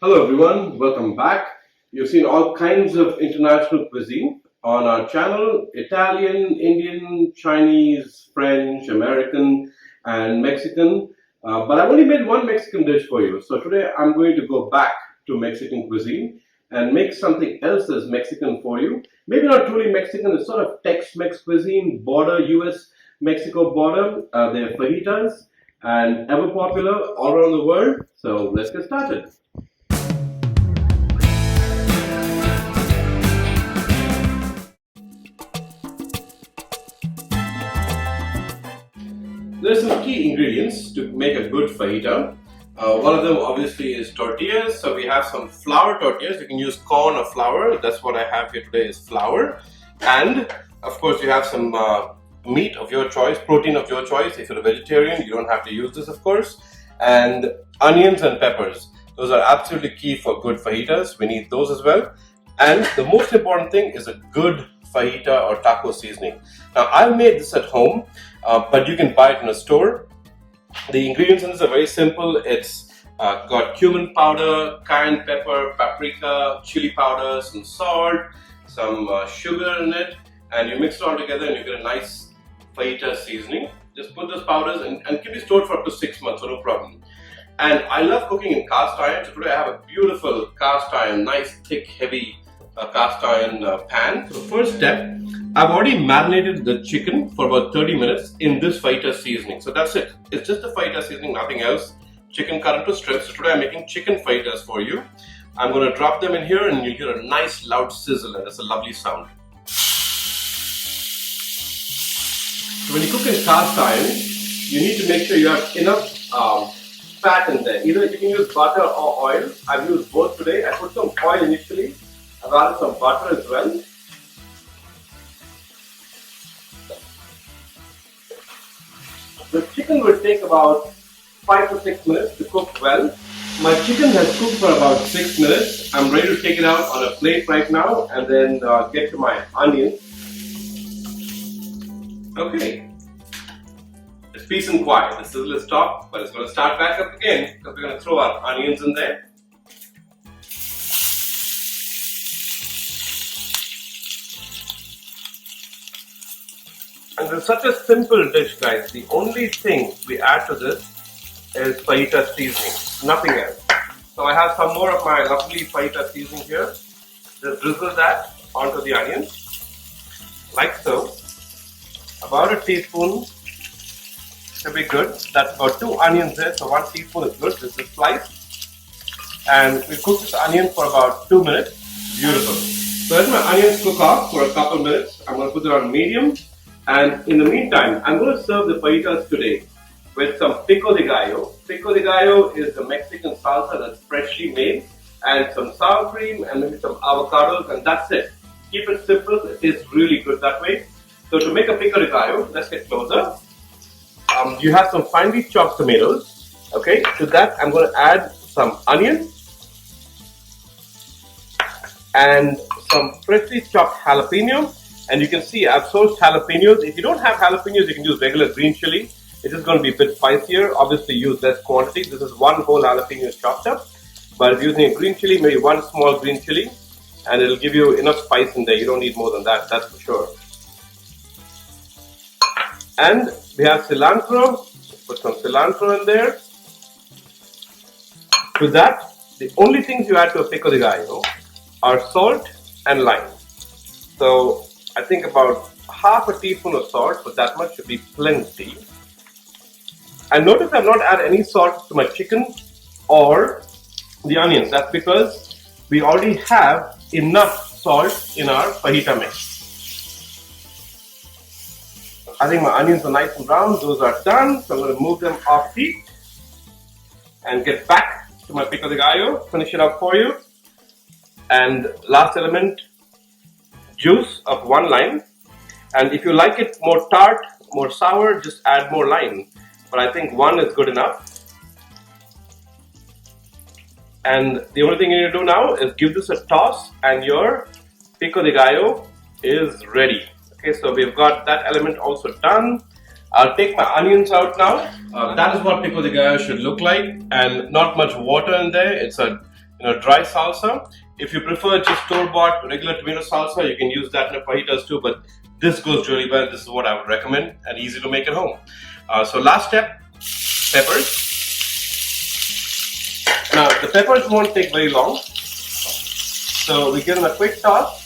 Hello everyone, welcome back. You've seen all kinds of international cuisine on our channel: Italian, Indian, Chinese, French, American, and Mexican. But I've only made one Mexican dish for you. So today I'm going to go back to Mexican cuisine and make something else that's Mexican for you. Maybe not truly Mexican, it's sort of Tex Mex cuisine, border US Mexico border. They're fajitas and ever popular all around the world. So let's get started. There's some key ingredients to make a good fajita. One of them obviously is tortillas. So we have some flour tortillas. You can use corn or flour. That's what I have here today is flour. And of course you have some meat of your choice, protein of your choice. If you're a vegetarian, you don't have to use this, of course. And onions and peppers. Those are absolutely key for good fajitas. We need those as well. And the most important thing is a good fajita or taco seasoning. Now I made this at home, but you can buy it in a store. The ingredients in this are very simple. It's got cumin powder, cayenne pepper, paprika, chili powder, some salt, some sugar in it, and you mix it all together and you get a nice fajita seasoning. Just put those powders in and can be stored for up to 6 months, so no problem. And I love cooking in cast iron, so today I have a beautiful cast iron, nice thick heavy cast iron pan. So first step, I've already marinated the chicken for about 30 minutes in this fajita seasoning. So that's it. It's just the fajita seasoning, nothing else. Chicken cut into strips. So today I'm making chicken fajitas for you. I'm going to drop them in here and you'll hear a nice loud sizzle, and that's a lovely sound. So when you cook in cast iron, you need to make sure you have enough fat in there. Either you can use butter or oil. I've used both today. I put some oil initially. I've added some butter as well. The chicken will take about 5 to 6 minutes to cook well. My chicken has cooked for about 6 minutes. I'm ready to take it out on a plate right now and then get to my onions. Okay. It's peace and quiet. The sizzle is stopped, but it's going to start back up again because we're going to throw our onions in there. And it's such a simple dish, guys. The only thing we add to this is fajita seasoning, nothing else. So I have some more of my lovely fajita seasoning here. Just drizzle that onto the onions, like so. About a teaspoon should be good. That's about 2 onions there, so 1 teaspoon is good. This is sliced. And we cook this onion for about 2 minutes. Beautiful. So as my onions cook off for a couple minutes, I'm going to put it on medium. And in the meantime, I'm going to serve the fajitas today with some Pico de Gallo. Pico de Gallo is the Mexican salsa that's freshly made, and some sour cream and maybe some avocados, and that's it. Keep it simple, it tastes really good that way. So to make a Pico de Gallo, let's get closer. You have some finely chopped tomatoes. Okay, to that I'm going to add some onions and some freshly chopped jalapeno. And you can see I've sourced jalapenos. If you don't have jalapenos, you can use regular green chili. It's just going to be a bit spicier. Obviously use less quantity. This is 1 whole jalapeno chopped up. But if you're using a green chili, maybe 1 small green chili, and it'll give you enough spice in there. You don't need more than that, that's for sure. And we have cilantro. Put some cilantro in there. To that, the only things you add to a pico de gallo are salt and lime. So I think about half a teaspoon of salt, but that much should be plenty. And notice I've not added any salt to my chicken or the onions. That's because we already have enough salt in our fajita mix. I think my onions are nice and brown. Those are done. So I'm going to move them off heat and get back to my pico de gallo. Finish it up for you. And last element, juice of 1 lime. And if you like it more tart, more sour, just add more lime. But I think 1 is good enough. And the only thing you need to do now is give this a toss and your pico de gallo is ready. Okay, so we've got that element also done. I'll take my onions out now. That is what pico de gallo should look like, and not much water in there. It's a dry salsa. If you prefer just store-bought regular tomato salsa, you can use that in the fajitas too, but this goes really well. This is what I would recommend and easy to make at home. So last step, peppers. Now the peppers won't take very long. So we give them a quick toss.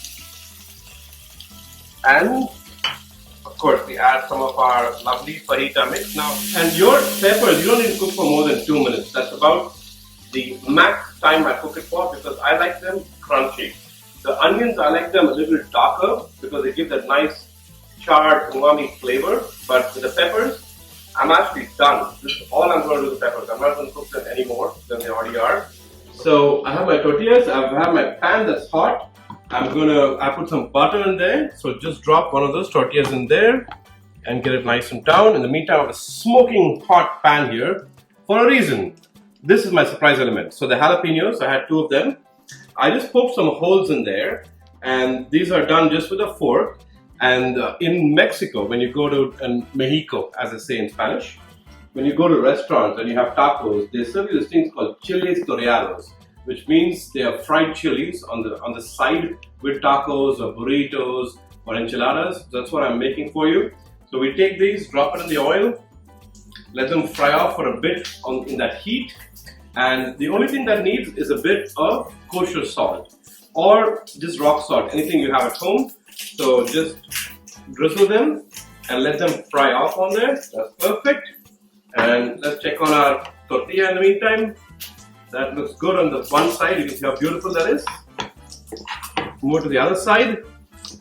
And of course we add some of our lovely fajita mix now. And your peppers, you don't need to cook for more than 2 minutes. That's about the max time I cook it for because I like them crunchy. The onions, I like them a little darker because they give that nice charred umami flavor. But with the peppers, I'm actually done. This is all I'm going to do with the peppers. I'm not going to cook them any more than they already are. So I have my tortillas, I have my pan that's hot. I put some butter in there. So just drop one of those tortillas in there and get it nice and down. In the meantime, I have a smoking hot pan here for a reason. This is my surprise element. So the jalapeños, I had 2 of them. I just poked some holes in there, and these are done just with a fork. And in Mexico, when you go to Mexico, as I say in Spanish, when you go to restaurants and you have tacos, they serve you these things called chiles toreados, which means they are fried chilies on the side with tacos or burritos or enchiladas. That's what I'm making for you. So we take these, drop it in the oil, let them fry off for a bit in that heat. And the only thing that needs is a bit of kosher salt or just rock salt, anything you have at home. So just drizzle them and let them fry off on there. That's perfect. And let's check on our tortilla in the meantime. That looks good on the one side. You can see how beautiful that is. Move to the other side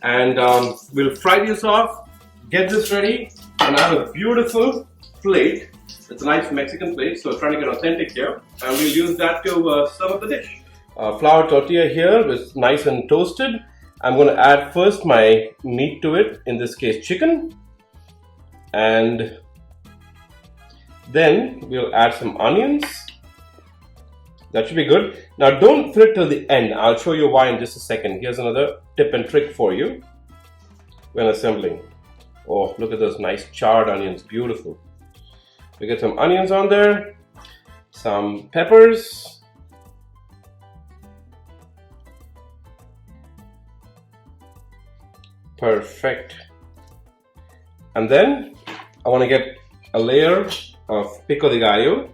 and we'll fry these off, get this ready, and I have a beautiful plate. It's a nice Mexican plate, so trying to get authentic here, and we'll use that to serve up the dish. Flour tortilla here is nice and toasted. I'm going to add first my meat to it, in this case chicken, and then we'll add some onions. That should be good. Now don't fill it till the end. I'll show you why in just a second. Here's another tip and trick for you when assembling. Oh, look at those nice charred onions, beautiful. We get some onions on there, some peppers, perfect. And then I want to get a layer of Pico de Gallo.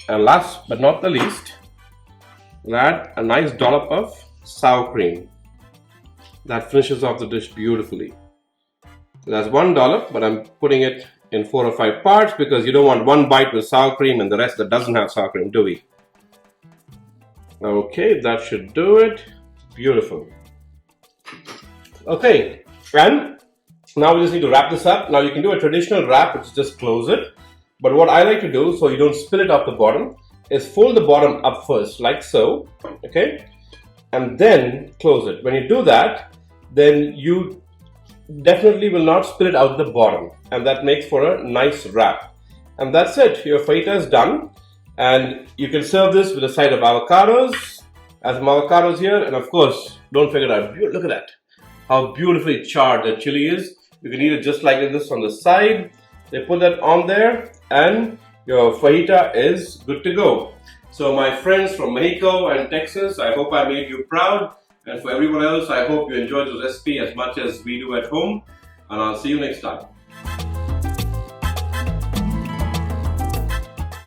And last but not the least, we'll add a nice dollop of sour cream. That finishes off the dish beautifully. So that's 1 dollop, but I'm putting it in 4 or 5 parts because you don't want one bite with sour cream and the rest that doesn't have sour cream, do we? Okay, that should do it. Beautiful. Okay, and now we just need to wrap this up. Now you can do a traditional wrap, which is just close it. But what I like to do, so you don't spill it off the bottom, is fold the bottom up first, like so, okay? And then close it. When you do that, then you definitely will not spill it out the bottom, and that makes for a nice wrap. And that's it. Your fajita is done, and you can serve this with a side of avocados. I have some avocados here, and of course, don't forget look at that, how beautifully charred the chili is. You can eat it just like this on the side. They put that on there, and your fajita is good to go. So my friends from Mexico and Texas, I hope I made you proud. And for everyone else, I hope you enjoyed the recipe as much as we do at home. And I'll see you next time.